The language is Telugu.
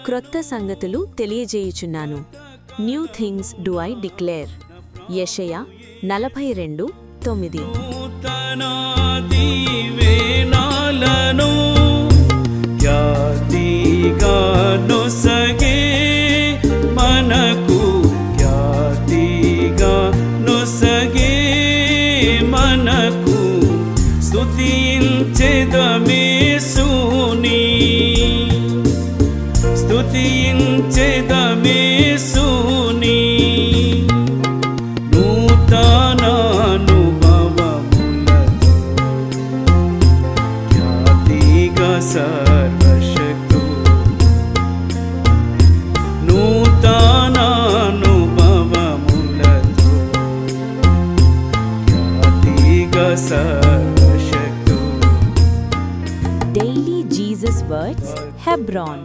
క్రొత్త సంగతులు తెలియజేయుచున్నాను. New things do I declare. యెషయా 42:9. స్తుతించెదమేసుని నూతనానుభవములతో ఖ్యాతిగా సర్వశక్తు నూతనానుభవములతో ఖ్యాతిగా సర్వశక్తు. Daily Jesus words, హెబ్రాన్.